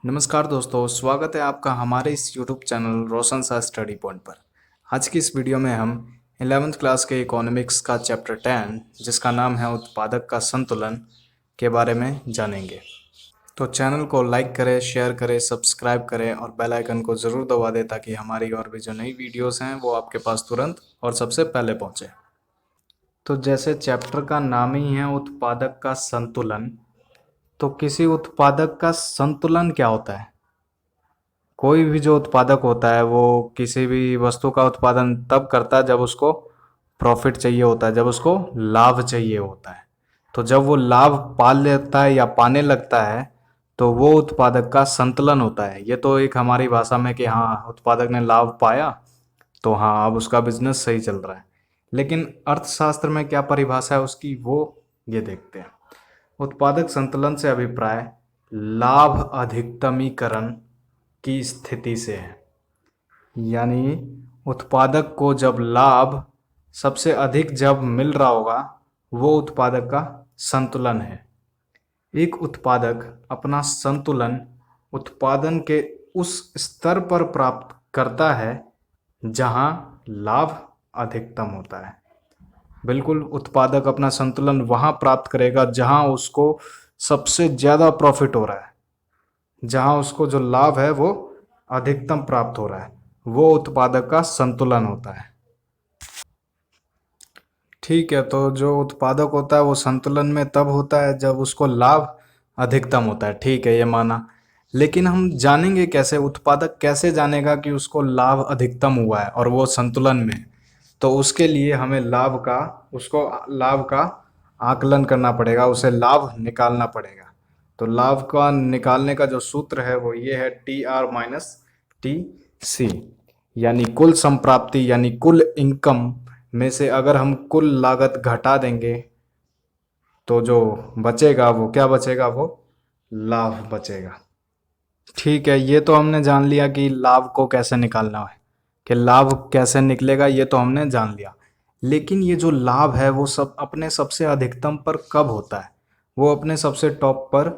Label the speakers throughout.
Speaker 1: नमस्कार दोस्तों, स्वागत है आपका हमारे इस YouTube चैनल रोशन सा स्टडी पॉइंट पर। आज की इस वीडियो में हम 11th क्लास के इकोनॉमिक्स का चैप्टर 10 जिसका नाम है उत्पादक का संतुलन के बारे में जानेंगे। तो चैनल को लाइक करें, शेयर करें, सब्सक्राइब करें और बेल आइकन को ज़रूर दबा दें ताकि हमारी और भी जो नई वीडियोस हैं वो आपके पास तुरंत और सबसे पहले पहुँचे। तो जैसे चैप्टर का नाम ही है उत्पादक का संतुलन, तो किसी उत्पादक का संतुलन क्या होता है? कोई भी जो उत्पादक होता है वो किसी भी वस्तु का उत्पादन तब करता है जब उसको प्रॉफिट चाहिए होता है, जब उसको लाभ चाहिए होता है। तो जब वो लाभ पा लेता है या पाने लगता है तो वो उत्पादक का संतुलन होता है। ये तो एक हमारी भाषा में कि हाँ, उत्पादक ने लाभ पाया तो हाँ, अब उसका बिजनेस सही चल रहा है। लेकिन अर्थशास्त्र में क्या परिभाषा है उसकी, वो ये देखते हैं। उत्पादक संतुलन से अभिप्राय लाभ अधिकतमीकरण की स्थिति से है। यानी उत्पादक को जब लाभ सबसे अधिक जब मिल रहा होगा वो उत्पादक का संतुलन है। एक उत्पादक अपना संतुलन उत्पादन के उस स्तर पर प्राप्त करता है जहां लाभ अधिकतम होता है। बिल्कुल, उत्पादक अपना संतुलन वहां प्राप्त करेगा जहां उसको सबसे ज़्यादा प्रॉफिट हो रहा है, जहां उसको जो लाभ है वो अधिकतम प्राप्त हो रहा है। वो उत्पादक का संतुलन होता है। ठीक है, तो जो उत्पादक होता है वो संतुलन में तब होता है जब उसको लाभ अधिकतम होता है। ठीक है, ये माना। लेकिन हम जानेंगे कैसे, उत्पादक कैसे जानेगा कि उसको लाभ अधिकतम हुआ है और वो संतुलन में? तो उसके लिए हमें उसको लाभ का आकलन करना पड़ेगा, उसे लाभ निकालना पड़ेगा। तो लाभ का निकालने का जो सूत्र है वो ये है TR-TC, यानी कुल संप्राप्ति यानी कुल इनकम में से अगर हम कुल लागत घटा देंगे तो जो बचेगा वो क्या बचेगा, वो लाभ बचेगा। ठीक है, ये तो हमने जान लिया कि लाभ को कैसे निकालना है, कि लाभ कैसे निकलेगा, ये तो हमने जान लिया। लेकिन ये जो लाभ है वो सब अपने सबसे अधिकतम पर कब होता है, वो अपने सबसे टॉप पर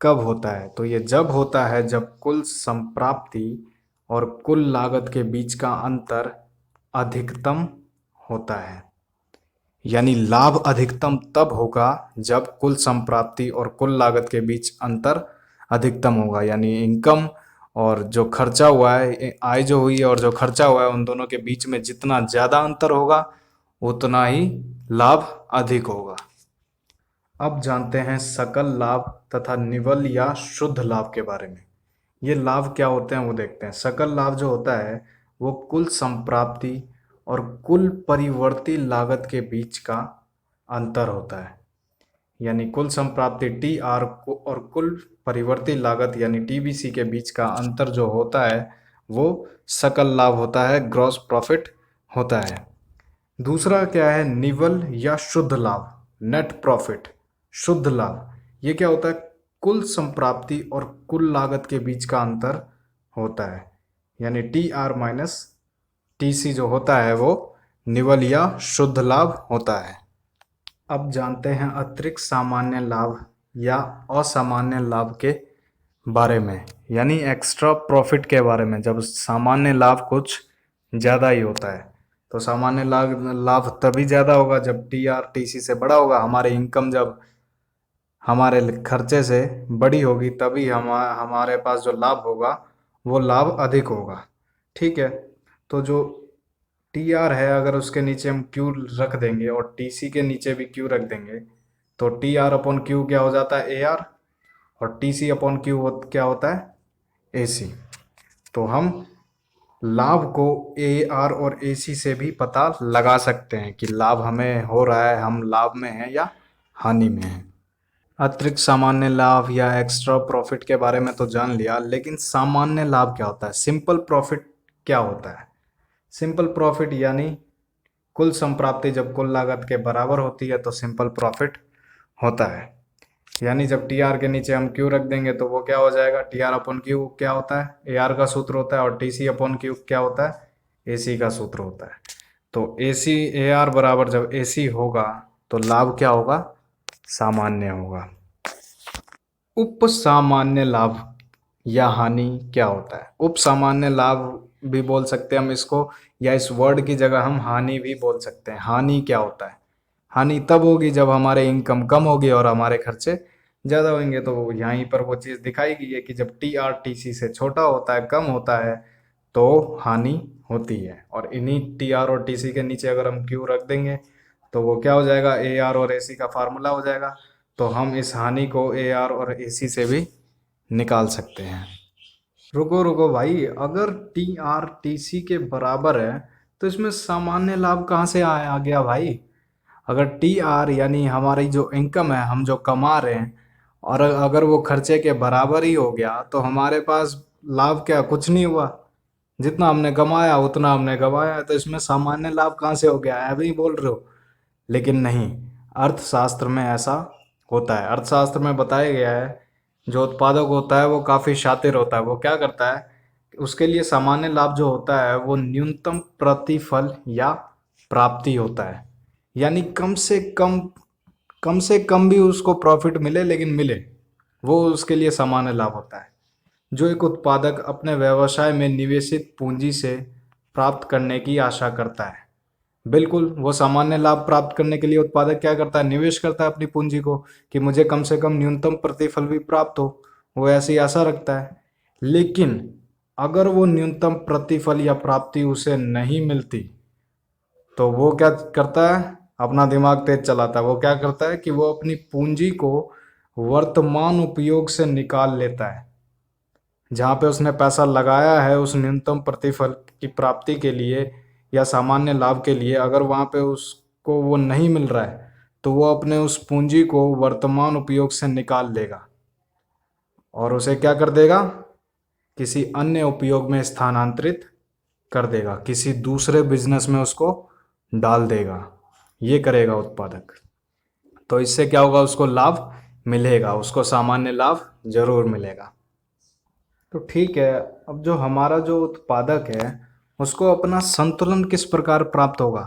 Speaker 1: कब होता है? तो ये जब होता है जब कुल संप्राप्ति और कुल लागत के बीच का अंतर अधिकतम होता है। यानी लाभ अधिकतम तब होगा जब कुल संप्राप्ति और कुल लागत के बीच अंतर अधिकतम होगा। यानी इनकम और जो खर्चा हुआ है, आय जो हुई है और जो खर्चा हुआ है, उन दोनों के बीच में जितना ज़्यादा अंतर होगा उतना ही लाभ अधिक होगा। अब जानते हैं सकल लाभ तथा निवल या शुद्ध लाभ के बारे में। ये लाभ क्या होते हैं वो देखते हैं। सकल लाभ जो होता है वो कुल संप्राप्ति और कुल परिवर्ती लागत के बीच का अंतर होता है। यानी कुल संप्राप्ति TR और कुल परिवर्ती लागत यानी TBC के बीच का अंतर जो होता है वो सकल लाभ होता है, ग्रॉस प्रॉफिट होता है। दूसरा क्या है, निवल या शुद्ध लाभ, नेट प्रॉफिट, शुद्ध लाभ। ये क्या होता है, कुल संप्राप्ति और कुल लागत के बीच का अंतर होता है। यानी TR-TC जो होता है वो निवल या शुद्ध लाभ होता है। अब जानते हैं अतिरिक्त सामान्य लाभ या असामान्य लाभ के बारे में, यानी एक्स्ट्रा प्रॉफिट के बारे में। जब सामान्य लाभ कुछ ज़्यादा ही होता है, तो सामान्य लाभ तभी ज़्यादा होगा जब TR-TC से बड़ा होगा। हमारी इनकम जब हमारे खर्चे से बड़ी होगी तभी हमारे पास जो लाभ होगा वो लाभ अधिक होगा। ठीक है, तो जो TR है अगर उसके नीचे हम Q रख देंगे और TC के नीचे भी Q रख देंगे तो TR/Q क्या हो जाता है, AR, और TC/Q क्या होता है, AC। तो हम लाभ को AR और AC से भी पता लगा सकते हैं कि लाभ हमें हो रहा है, हम लाभ में हैं या हानि में हैं। अतिरिक्त सामान्य लाभ या एक्स्ट्रा प्रॉफिट के बारे में तो जान लिया, लेकिन सामान्य लाभ क्या होता है, सिंपल प्रॉफिट क्या होता है? सिंपल प्रॉफिट यानी कुल संप्राप्ति जब कुल लागत के बराबर होती है तो सिंपल प्रॉफिट होता है। यानी जब TR के नीचे हम Q रख देंगे तो वो क्या हो जाएगा, TR/Q क्या होता है, AR का सूत्र होता है, और TC/Q क्या होता है, AC का सूत्र होता है। तो AC AR बराबर जब AC होगा तो लाभ क्या होगा, सामान्य होगा। उप सामान्य लाभ या हानि क्या होता है। उप सामान्य लाभ भी बोल सकते हैं हम इसको, या इस वर्ड की जगह हम हानि भी बोल सकते हैं। हानि क्या होता है? हानि तब होगी जब हमारे इनकम कम होगी और हमारे खर्चे ज़्यादा होंगे। तो यहीं पर वो चीज़ दिखाई गई है कि जब टी आर टी सी से छोटा होता है, कम होता है, तो हानि होती है। और इन्हीं टी आर और टी सी के नीचे अगर हम क्यू रख देंगे तो वो क्या हो जाएगा, ए आर और ए सी का फार्मूला हो जाएगा। तो हम इस हानि को ए आर और ए सी से भी निकाल सकते हैं। रुको रुको भाई, अगर टी आर टी सी के बराबर है तो इसमें सामान्य लाभ कहाँ से आ गया भाई? अगर टी आर यानी हमारी जो इनकम है, हम जो कमा रहे हैं, और अगर वो खर्चे के बराबर ही हो गया तो हमारे पास लाभ क्या, कुछ नहीं हुआ। जितना हमने कमाया उतना हमने गवाया। तो इसमें सामान्य लाभ कहाँ से हो गया है, अभी बोल रहे हो? लेकिन नहीं, अर्थशास्त्र में ऐसा होता है। अर्थशास्त्र में बताया गया है जो उत्पादक होता है वो काफ़ी शातिर होता है। वो क्या करता है, उसके लिए सामान्य लाभ जो होता है वो न्यूनतम प्रतिफल या प्राप्ति होता है। यानी कम से कम भी उसको प्रॉफिट मिले, लेकिन मिले, वो उसके लिए सामान्य लाभ होता है। जो एक उत्पादक अपने व्यवसाय में निवेशित पूंजी से प्राप्त करने की आशा करता है। बिल्कुल, वो सामान्य लाभ प्राप्त करने के लिए उत्पादक क्या करता है, निवेश करता है अपनी पूंजी को, कि मुझे कम से कम न्यूनतम प्रतिफल भी प्राप्त हो। वो ऐसी आशा रखता है। लेकिन अगर वो न्यूनतम प्रतिफल या प्राप्ति उसे नहीं मिलती तो वो क्या करता है, अपना दिमाग तेज चलाता है। वो क्या करता है कि वो अपनी पूंजी को वर्तमान उपयोग से निकाल लेता है। जहाँ पे उसने पैसा लगाया है उस न्यूनतम प्रतिफल की प्राप्ति के लिए या सामान्य लाभ के लिए, अगर वहाँ पे उसको वो नहीं मिल रहा है तो वो अपने उस पूंजी को वर्तमान उपयोग से निकाल लेगा और उसे क्या कर देगा, किसी अन्य उपयोग में स्थानांतरित कर देगा, किसी दूसरे बिजनेस में उसको डाल देगा। ये करेगा उत्पादक। तो इससे क्या होगा, उसको लाभ मिलेगा, उसको सामान्य लाभ जरूर मिलेगा। तो ठीक है, अब जो हमारा जो उत्पादक है उसको अपना संतुलन किस प्रकार प्राप्त होगा?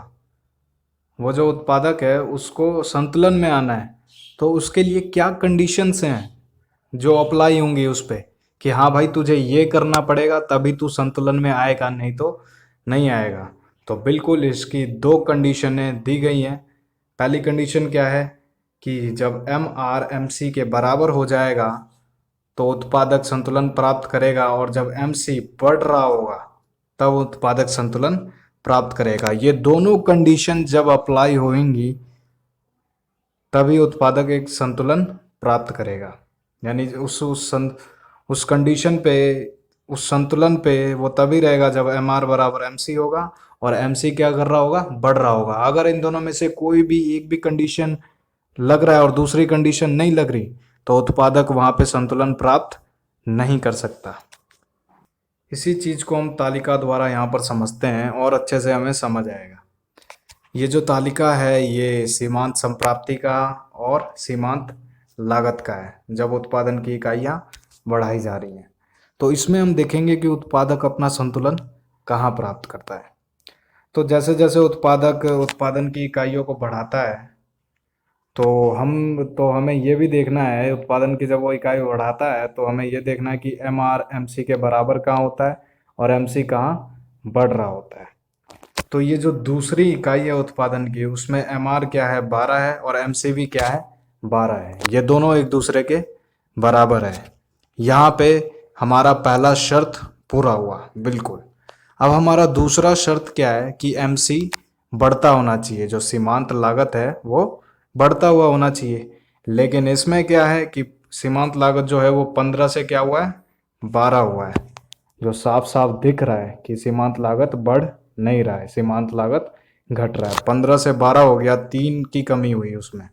Speaker 1: वो जो उत्पादक है उसको संतुलन में आना है, तो उसके लिए क्या कंडीशंस हैं जो अप्लाई होंगी उस पे, कि हाँ भाई तुझे ये करना पड़ेगा तभी तू संतुलन में आएगा, नहीं तो नहीं आएगा। तो बिल्कुल इसकी दो कंडीशनें दी गई हैं। पहली कंडीशन क्या है कि जब एम आर एम सी के बराबर हो जाएगा तो उत्पादक संतुलन प्राप्त करेगा, और जब एम सी बढ़ रहा होगा तब उत्पादक संतुलन प्राप्त करेगा। ये दोनों कंडीशन जब अप्लाई होंगी तभी उत्पादक एक संतुलन प्राप्त करेगा। यानी उस कंडीशन पे, उस संतुलन पे वो तभी रहेगा जब एम आर बराबर एम सी होगा और एम सी क्या कर रहा होगा, बढ़ रहा होगा। अगर इन दोनों में से कोई भी एक भी कंडीशन लग रहा है और दूसरी कंडीशन नहीं लग रही तो उत्पादक वहां पे संतुलन प्राप्त नहीं कर सकता। इसी चीज को हम तालिका द्वारा यहाँ पर समझते हैं और अच्छे से हमें समझ आएगा। ये जो तालिका है ये सीमांत संप्राप्ति का और सीमांत लागत का है, जब उत्पादन की इकाइयाँ बढ़ाई जा रही हैं। तो इसमें हम देखेंगे कि उत्पादक अपना संतुलन कहाँ प्राप्त करता है। तो जैसे जैसे उत्पादक उत्पादन की इकाइयों को बढ़ाता है तो हमें ये भी देखना है, उत्पादन की जब वो इकाई बढ़ाता है तो हमें ये देखना है कि एम आर एम सी के बराबर कहाँ होता है और एम सी कहाँ बढ़ रहा होता है। तो ये जो दूसरी इकाई है उत्पादन की, उसमें एम आर क्या है, 12 है, और एम सी भी क्या है, 12 है। ये दोनों एक दूसरे के बराबर है। यहाँ पे हमारा पहला शर्त पूरा हुआ बिल्कुल। अब हमारा दूसरा शर्त क्या है कि एम सी बढ़ता होना चाहिए, जो सीमांत लागत है वो बढ़ता हुआ होना चाहिए। लेकिन इसमें क्या है कि सीमांत लागत जो है वो 15 से क्या हुआ है, 12 हुआ है। जो साफ साफ दिख रहा है कि सीमांत लागत बढ़ नहीं रहा है, सीमांत लागत घट रहा है। 15 से 12 हो गया, 3 की कमी हुई उसमें।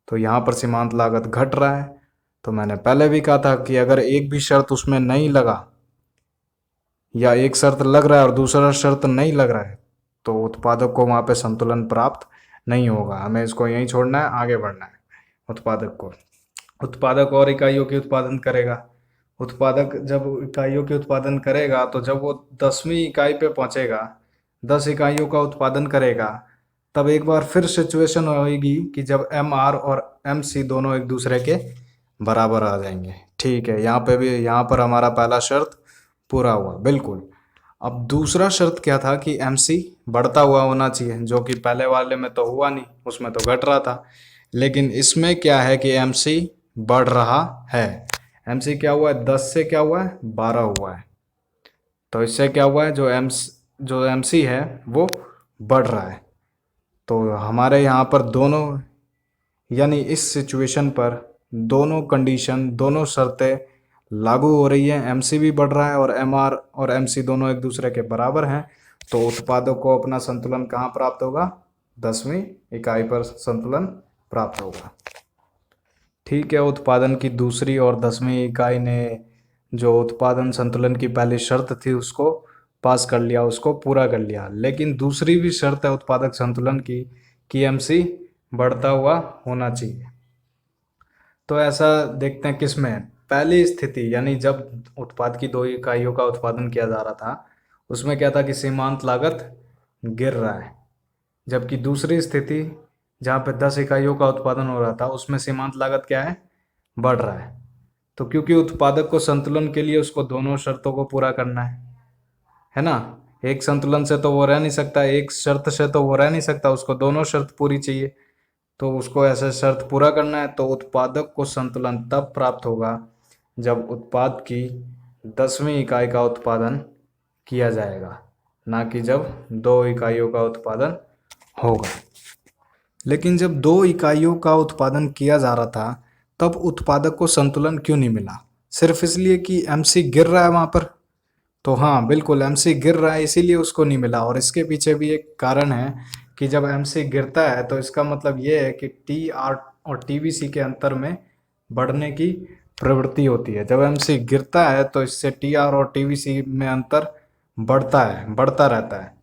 Speaker 1: तो यहाँ पर सीमांत लागत घट रहा है। तो मैंने पहले भी कहा था कि अगर एक भी शर्त उसमें नहीं लगा, या एक शर्त लग रहा है और दूसरा शर्त नहीं लग रहा है, तो उत्पादक को वहाँ पे संतुलन प्राप्त नहीं होगा। हमें इसको यहीं छोड़ना है, आगे बढ़ना है। उत्पादक और इकाइयों की उत्पादन करेगा। उत्पादक जब इकाइयों के उत्पादन करेगा तो जब वो 10वीं इकाई पे पहुंचेगा, 10 इकाइयों का उत्पादन करेगा, तब एक बार फिर सिचुएशन होगी कि जब एम आर और एम सी दोनों एक दूसरे के बराबर आ जाएंगे। ठीक है, यहाँ पे भी, यहाँ पर हमारा पहला शर्त पूरा हुआ, बिल्कुल। अब दूसरा शर्त क्या था कि MC बढ़ता हुआ होना चाहिए, जो कि पहले वाले में तो हुआ नहीं, उसमें तो घट रहा था। लेकिन इसमें क्या है कि MC बढ़ रहा है। MC क्या हुआ है, 10 से क्या हुआ है, 12 हुआ है। तो इससे क्या हुआ है, जो MC है वो बढ़ रहा है। तो हमारे यहाँ पर दोनों, यानी इस सिचुएशन पर दोनों कंडीशन, दोनों शर्तें लागू हो रही है। MC भी बढ़ रहा है और MR और MC दोनों एक दूसरे के बराबर हैं। तो उत्पादक को अपना संतुलन कहाँ प्राप्त होगा, 10वीं इकाई पर संतुलन प्राप्त होगा। ठीक है, उत्पादन की दूसरी और 10वीं इकाई ने जो उत्पादन संतुलन की पहली शर्त थी उसको पास कर लिया, उसको पूरा कर लिया। लेकिन दूसरी भी शर्त है उत्पादक संतुलन की कि MC बढ़ता हुआ होना चाहिए। तो ऐसा देखते हैं किस में, पहली स्थिति यानी जब उत्पाद की 2 इकाइयों का उत्पादन किया जा रहा था उसमें क्या था कि सीमांत लागत गिर रहा है। जबकि दूसरी स्थिति जहाँ पे 10 इकाइयों का उत्पादन हो रहा था उसमें सीमांत लागत क्या है, बढ़ रहा है। तो क्योंकि उत्पादक को संतुलन के लिए उसको दोनों शर्तों को पूरा करना है ना। एक संतुलन से तो वो रह नहीं सकता, एक शर्त से तो वो रह नहीं सकता, उसको दोनों शर्त पूरी चाहिए। तो उसको ऐसे शर्त पूरा करना है। तो उत्पादक को संतुलन तब प्राप्त होगा जब उत्पाद की 10वीं इकाई का उत्पादन किया जाएगा, ना कि जब 2 इकाइयों का उत्पादन होगा। लेकिन जब 2 इकाइयों का उत्पादन किया जा रहा था तब उत्पादक को संतुलन क्यों नहीं मिला, सिर्फ इसलिए कि MC गिर रहा है वहाँ पर। तो हाँ बिल्कुल, MC गिर रहा है इसीलिए उसको नहीं मिला। और इसके पीछे भी एक कारण है कि जब MC गिरता है तो इसका मतलब ये है कि TR और TBC के अंतर में बढ़ने की प्रवृत्ति होती है। जब MC गिरता है तो इससे TR और TBC में अंतर बढ़ता है, बढ़ता रहता है।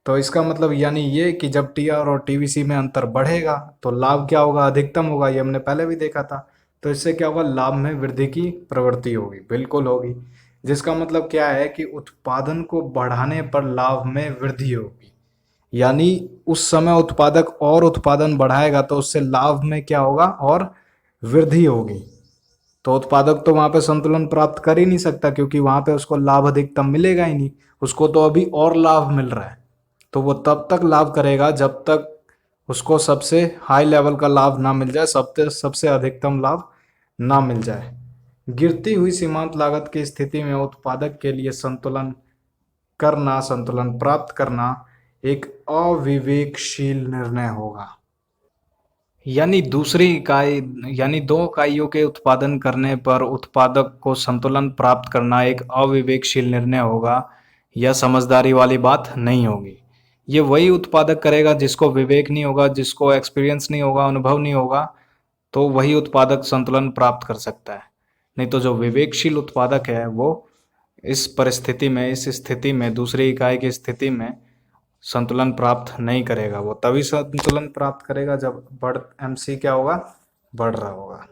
Speaker 1: तो इसका मतलब यानी ये कि जब TR और TBC में अंतर बढ़ेगा तो लाभ क्या होगा, अधिकतम होगा। ये हमने पहले भी देखा था। तो इससे क्या होगा, लाभ में वृद्धि की प्रवृत्ति होगी, बिल्कुल होगी। जिसका मतलब क्या है कि उत्पादन को बढ़ाने पर लाभ में वृद्धि होगी। यानी उस समय उत्पादक और उत्पादन बढ़ाएगा तो उससे लाभ में क्या होगा, और वृद्धि होगी। तो उत्पादक तो वहां पे संतुलन प्राप्त कर ही नहीं सकता क्योंकि वहां पे उसको लाभ अधिकतम मिलेगा ही नहीं। उसको तो अभी और लाभ मिल रहा है। तो वो तब तक लाभ करेगा जब तक उसको सबसे हाई लेवल का लाभ ना मिल जाए, सबसे सबसे अधिकतम लाभ ना मिल जाए। गिरती हुई सीमांत लागत की स्थिति में उत्पादक के लिए संतुलन करना, संतुलन प्राप्त करना एक अविवेकशील निर्णय होगा। यानी दूसरी इकाई, यानी 2 इकाइयों के उत्पादन करने पर उत्पादक को संतुलन प्राप्त करना एक अविवेकशील निर्णय होगा। यह समझदारी वाली बात नहीं होगी। ये वही उत्पादक करेगा जिसको विवेक नहीं होगा, जिसको एक्सपीरियंस नहीं होगा, अनुभव नहीं होगा। तो वही उत्पादक संतुलन प्राप्त कर सकता है। नहीं तो जो विवेकशील उत्पादक है वो इस परिस्थिति में, इस स्थिति में, दूसरी इकाई की स्थिति में संतुलन प्राप्त नहीं करेगा। वो तभी संतुलन प्राप्त करेगा जब MC क्या होगा, बढ़ रहा होगा।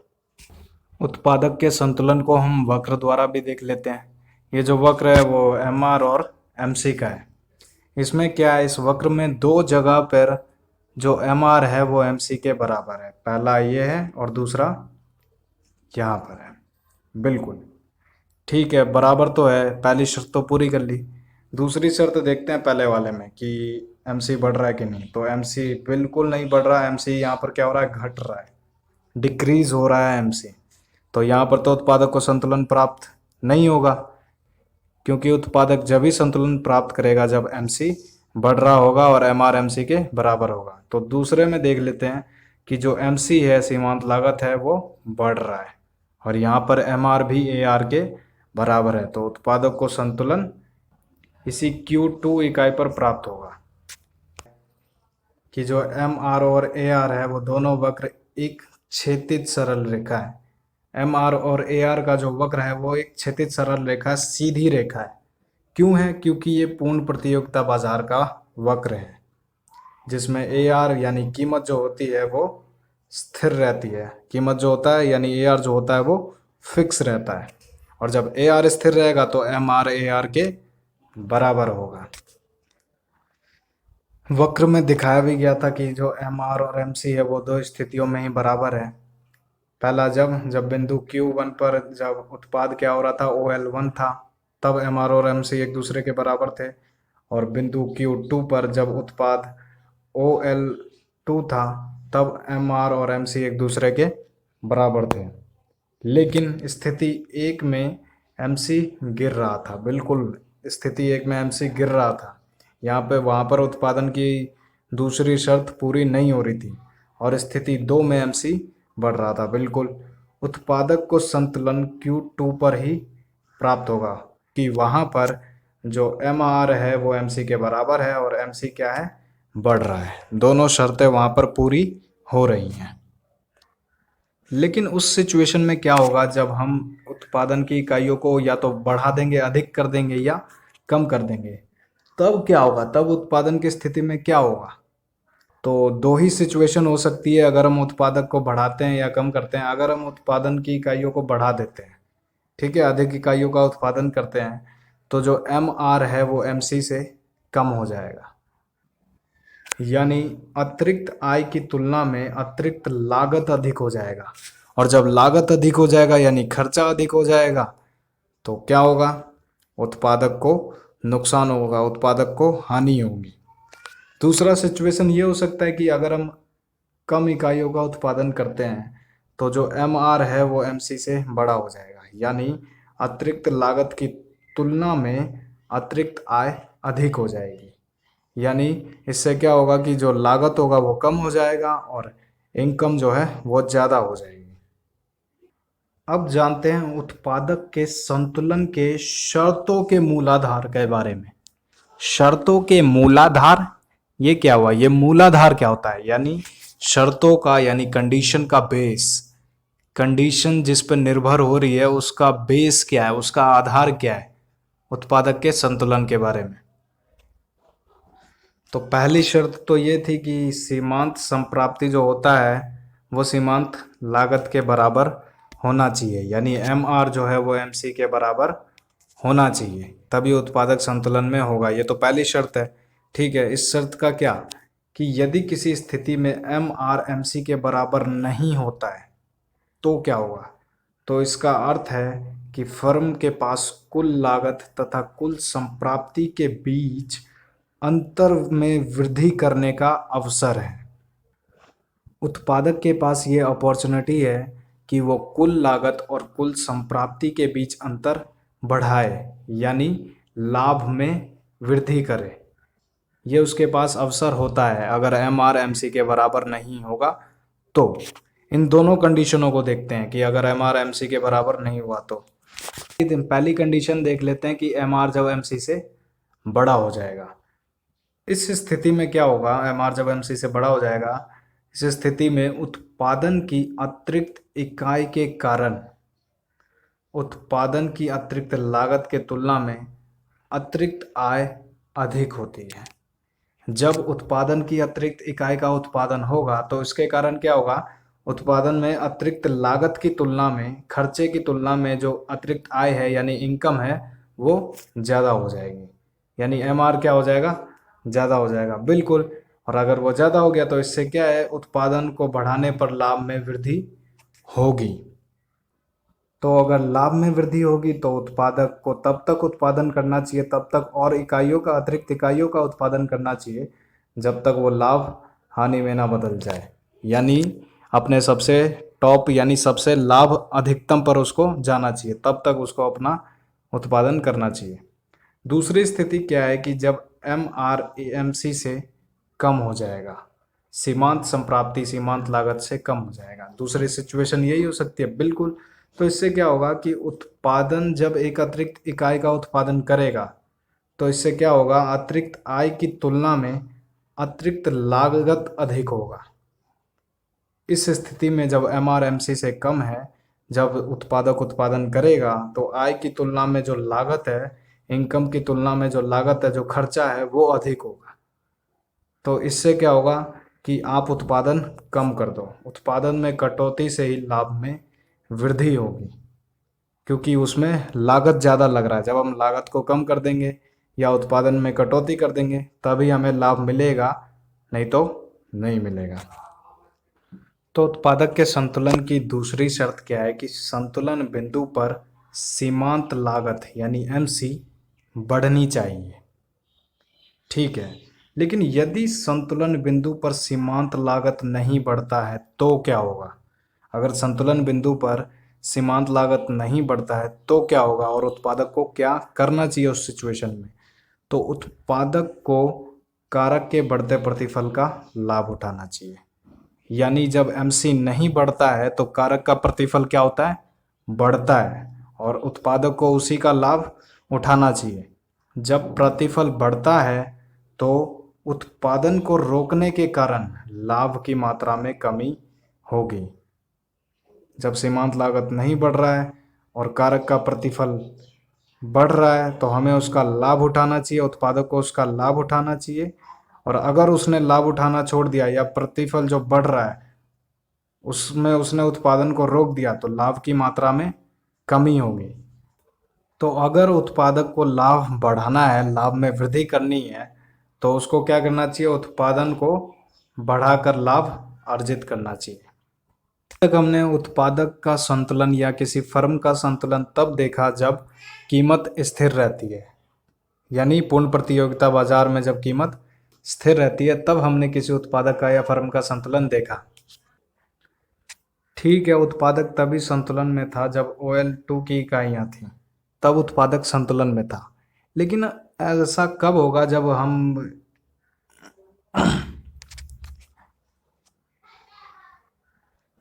Speaker 1: उत्पादक के संतुलन को हम वक्र द्वारा भी देख लेते हैं। ये जो वक्र है वो MR और MC का है। इसमें क्या है, इस वक्र में 2 जगह पर जो MR है वो MC के बराबर है। पहला ये है और दूसरा यहाँ पर है, बिल्कुल ठीक है, बराबर तो है। पहली शर्त तो पूरी कर ली। दूसरी शर्त देखते हैं पहले वाले में कि MC बढ़ रहा है कि नहीं। तो MC बिल्कुल नहीं बढ़ रहा है। MC यहाँ पर क्या हो रहा है, घट रहा है, डिक्रीज हो रहा है MC। तो यहाँ पर तो उत्पादक को संतुलन प्राप्त नहीं होगा, क्योंकि उत्पादक जब ही संतुलन प्राप्त करेगा जब MC बढ़ रहा होगा और MR MC के बराबर होगा। तो दूसरे में देख लेते हैं कि जो MC है, सीमांत लागत है, वो बढ़ रहा है और यहाँ पर MR भी AR के बराबर है। तो उत्पादक को संतुलन इसी Q2 इकाई पर प्राप्त होगा कि जो MR और AR है वो दोनों वक्र एक क्षैतिज सरल रेखा है। MR और AR का जो वक्र है वो एक क्षैतिज सरल रेखा, सीधी रेखा है। क्यों है, क्योंकि ये पूर्ण प्रतियोगिता बाजार का वक्र है जिसमें AR यानी कीमत जो होती है वो स्थिर रहती है। कीमत जो होता है यानी AR जो होता है वो फिक्स रहता है। और जब AR स्थिर रहेगा तो MR AR के बराबर होगा। वक्र में दिखाया भी गया था कि जो MR और MC है वो 2 स्थितियों में ही बराबर है। पहला जब जब बिंदु Q1 पर जब उत्पाद क्या हो रहा था, OL1 था, तब MR और MC एक दूसरे के बराबर थे। और बिंदु Q2 पर जब उत्पाद OL2 था, तब MR और MC एक दूसरे के बराबर थे। लेकिन स्थिति एक में MC गिर रहा था, बिल्कुल स्थिति एक में MC गिर रहा था। यहाँ पे वहाँ पर उत्पादन की दूसरी शर्त पूरी नहीं हो रही थी, और स्थिति 2 में MC बढ़ रहा था। बिल्कुल उत्पादक को संतुलन Q2 पर ही प्राप्त होगा, कि वहाँ पर जो MR है वो MC के बराबर है और MC क्या है, बढ़ रहा है। दोनों शर्तें वहाँ पर पूरी हो रही हैं। लेकिन उस सिचुएशन में क्या होगा, जब हम उत्पादन की इकाइयों को या तो बढ़ा देंगे, अधिक कर देंगे, या कम कर देंगे, तब क्या होगा, तब उत्पादन की स्थिति में क्या होगा। तो दो ही सिचुएशन हो सकती है, अगर हम उत्पादक को बढ़ाते हैं या कम करते हैं। अगर हम उत्पादन की इकाइयों को बढ़ा देते हैं, ठीक है, अधिक इकाइयों का उत्पादन करते हैं, तो जो MR है वो MC से कम हो जाएगा। यानी अतिरिक्त आय की तुलना में अतिरिक्त लागत अधिक हो जाएगा। और जब लागत अधिक हो जाएगा यानी खर्चा अधिक हो जाएगा, तो क्या होगा, उत्पादक को नुकसान होगा, उत्पादक को हानि होगी। दूसरा सिचुएशन ये हो सकता है कि अगर हम कम इकाइयों का उत्पादन करते हैं, तो जो MR है वो MC से बड़ा हो जाएगा। यानी अतिरिक्त लागत की तुलना में अतिरिक्त आय अधिक हो जाएगी। यानी इससे क्या होगा कि जो लागत होगा वो कम हो जाएगा और इनकम जो है वो ज़्यादा हो जाएगी। अब जानते हैं उत्पादक के संतुलन के शर्तों के मूलाधार के बारे में। शर्तों के मूलाधार, ये क्या हुआ, ये मूलाधार क्या होता है, यानी शर्तों का, यानी कंडीशन का बेस। कंडीशन जिस पर निर्भर हो रही है उसका बेस क्या है, उसका आधार क्या है, उत्पादक के संतुलन के बारे में। तो पहली शर्त तो ये थी कि सीमांत संप्राप्ति जो होता है वो सीमांत लागत के बराबर होना चाहिए। यानी MR जो है वो MC के बराबर होना चाहिए, तभी उत्पादक संतुलन में होगा। ये तो पहली शर्त है, ठीक है। इस शर्त का क्या, कि यदि किसी स्थिति में MR MC के बराबर नहीं होता है तो क्या होगा। तो इसका अर्थ है कि फर्म के पास कुल लागत तथा कुल संप्राप्ति के बीच अंतर में वृद्धि करने का अवसर है। उत्पादक के पास ये अपॉर्चुनिटी है कि वो कुल लागत और कुल संप्राप्ति के बीच अंतर बढ़ाए, यानी लाभ में वृद्धि करे। ये उसके पास अवसर होता है अगर MR MC के बराबर नहीं होगा तो। इन दोनों कंडीशनों को देखते हैं कि अगर MR MC के बराबर नहीं हुआ तो। पहली कंडीशन देख लेते हैं कि MR जब MC से बड़ा हो जाएगा। इस स्थिति में क्या होगा, MR जब MC से बड़ा हो जाएगा, इस स्थिति में उत्पादन की अतिरिक्त इकाई के कारण उत्पादन की अतिरिक्त लागत के तुलना में अतिरिक्त आय अधिक होती है। जब उत्पादन की अतिरिक्त इकाई का उत्पादन होगा तो इसके कारण क्या होगा, उत्पादन में अतिरिक्त लागत की तुलना में, खर्चे की तुलना में जो अतिरिक्त आय है यानी इनकम है वो ज़्यादा हो जाएगी। यानी MR क्या हो जाएगा, ज़्यादा हो जाएगा, बिल्कुल। और अगर वो ज़्यादा हो गया तो इससे क्या है, उत्पादन को बढ़ाने पर लाभ में वृद्धि होगी। तो अगर लाभ में वृद्धि होगी तो उत्पादक को तब तक उत्पादन करना चाहिए, तब तक और इकाइयों का, अतिरिक्त इकाइयों का उत्पादन करना चाहिए जब तक वो लाभ हानि में ना बदल जाए। यानी अपने सबसे टॉप यानी सबसे लाभ अधिकतम पर उसको जाना चाहिए, तब तक उसको अपना उत्पादन करना चाहिए। दूसरी स्थिति क्या है कि जब MR MC से कम हो जाएगा, सीमांत संप्राप्ति सीमांत लागत से कम हो जाएगा। दूसरी सिचुएशन यही हो सकती है, बिल्कुल। तो इससे क्या होगा कि उत्पादन जब एक अतिरिक्त इकाई का उत्पादन करेगा तो इससे क्या होगा, अतिरिक्त आय की तुलना में अतिरिक्त लागत अधिक होगा। इस स्थिति में जब MR MC से कम है, जब उत्पादक उत्पादन करेगा तो आय की तुलना में जो लागत है, इनकम की तुलना में जो लागत है, जो खर्चा है वो अधिक होगा। तो इससे क्या होगा कि आप उत्पादन कम कर दो, उत्पादन में कटौती से ही लाभ में वृद्धि होगी, क्योंकि उसमें लागत ज़्यादा लग रहा है। जब हम लागत को कम कर देंगे या उत्पादन में कटौती कर देंगे तभी हमें लाभ मिलेगा, नहीं तो नहीं मिलेगा। तो उत्पादक के संतुलन की दूसरी शर्त क्या है कि संतुलन बिंदु पर सीमांत लागत यानी एमसी बढ़नी चाहिए। ठीक है, लेकिन यदि संतुलन बिंदु पर सीमांत लागत नहीं बढ़ता है तो क्या होगा? अगर संतुलन बिंदु पर सीमांत लागत नहीं बढ़ता है तो क्या होगा और उत्पादक को क्या करना चाहिए उस सिचुएशन में? तो उत्पादक को कारक के बढ़ते प्रतिफल का लाभ उठाना चाहिए। यानी जब एमसी नहीं बढ़ता है तो कारक का प्रतिफल क्या होता है? बढ़ता है, और उत्पादक को उसी का लाभ उठाना चाहिए। जब प्रतिफल बढ़ता है तो उत्पादन को रोकने के कारण लाभ की मात्रा में कमी होगी। जब सीमांत लागत नहीं बढ़ रहा है और कारक का प्रतिफल बढ़ रहा है तो हमें उसका लाभ उठाना चाहिए, उत्पादक को उसका लाभ उठाना चाहिए। और अगर उसने लाभ उठाना छोड़ दिया या प्रतिफल जो बढ़ रहा है उसमें उसने उत्पादन को रोक दिया तो लाभ की मात्रा में कमी होगी। तो अगर उत्पादक को लाभ बढ़ाना है, लाभ में वृद्धि करनी है, तो उसको क्या करना चाहिए? उत्पादन को बढ़ाकर लाभ अर्जित करना चाहिए। तक हमने उत्पादक का संतुलन या किसी फर्म का संतुलन तब देखा जब कीमत स्थिर रहती है, यानी पूर्ण प्रतियोगिता बाजार में जब कीमत स्थिर रहती है तब हमने किसी उत्पादक का या फर्म का संतुलन देखा। ठीक है, उत्पादक तभी संतुलन में था जब OL2 की इकाइयाँ थीं, तब उत्पादक संतुलन में था। लेकिन ऐसा कब होगा जब हम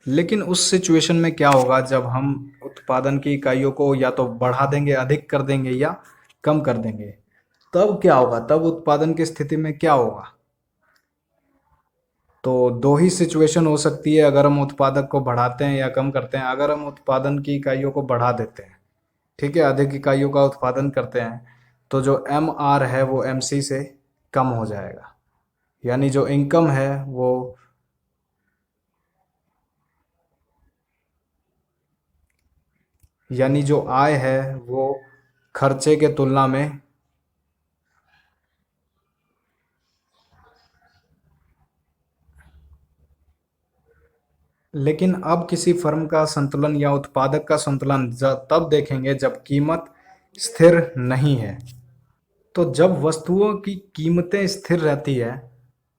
Speaker 1: लेकिन उस सिचुएशन में क्या होगा जब हम उत्पादन की इकाइयों को या तो बढ़ा देंगे, अधिक कर देंगे या कम कर देंगे? तब क्या होगा? तब उत्पादन की स्थिति में क्या होगा? तो दो ही सिचुएशन हो सकती है, अगर हम उत्पादक को बढ़ाते हैं या कम करते हैं। अगर हम उत्पादन की इकाइयों को बढ़ा देते हैं, ठीक है, अधिक इकाइयों का उत्पादन करते हैं, तो जो MR है वो MC से कम हो जाएगा। यानी जो इनकम है वो यानी जो आय है वो खर्चे के तुलना में लेकिन अब किसी फर्म का संतुलन या उत्पादक का संतुलन तब देखेंगे जब कीमत स्थिर नहीं है। तो जब वस्तुओं की कीमतें स्थिर रहती है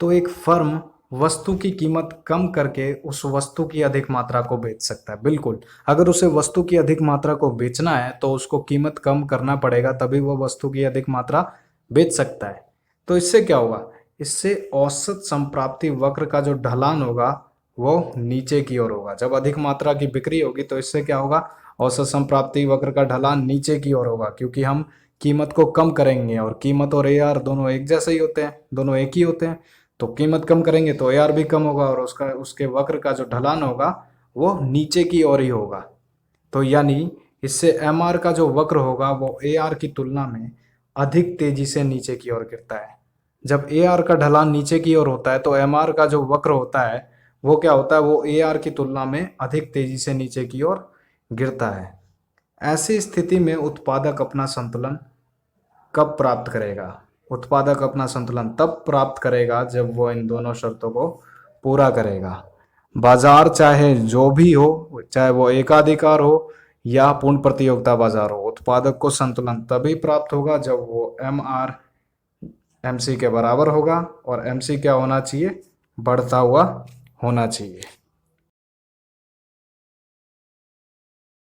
Speaker 1: तो एक फर्म वस्तु की कीमत कम करके उस वस्तु की अधिक मात्रा को बेच सकता है। बिल्कुल, अगर उसे वस्तु की अधिक मात्रा को बेचना है तो उसको कीमत कम करना पड़ेगा, तभी वो वस्तु की अधिक मात्रा बेच सकता है। तो इससे क्या होगा? इससे औसत संप्राप्ति वक्र का जो ढलान होगा वो नीचे की ओर होगा। जब अधिक मात्रा की बिक्री होगी तो इससे क्या होगा? औसत संप्राप्ति वक्र का ढलान नीचे की ओर होगा, क्योंकि हम कीमत को कम करेंगे और कीमत और AR दोनों एक जैसे ही होते हैं, दोनों एक ही होते हैं। तो कीमत कम करेंगे तो AR भी कम होगा और उसके वक्र का जो ढलान होगा वो नीचे की ओर ही होगा। तो यानी इससे MR का जो वक्र होगा वो AR की तुलना में अधिक तेजी से नीचे की ओर गिरता है। जब AR का ढलान नीचे की ओर होता है तो MR का जो वक्र होता है वो क्या होता है? वो AR की तुलना में अधिक तेजी से नीचे की ओर गिरता है। ऐसी स्थिति में उत्पादक अपना संतुलन कब प्राप्त करेगा? उत्पादक अपना संतुलन तब प्राप्त करेगा जब वो इन दोनों शर्तों को पूरा करेगा। बाजार चाहे जो भी हो, चाहे वो एकाधिकार हो या पूर्ण प्रतियोगिता बाजार हो, उत्पादक को संतुलन तभी प्राप्त होगा जब वो MR MC के बराबर होगा और MC क्या होना चाहिए? बढ़ता हुआ होना चाहिए।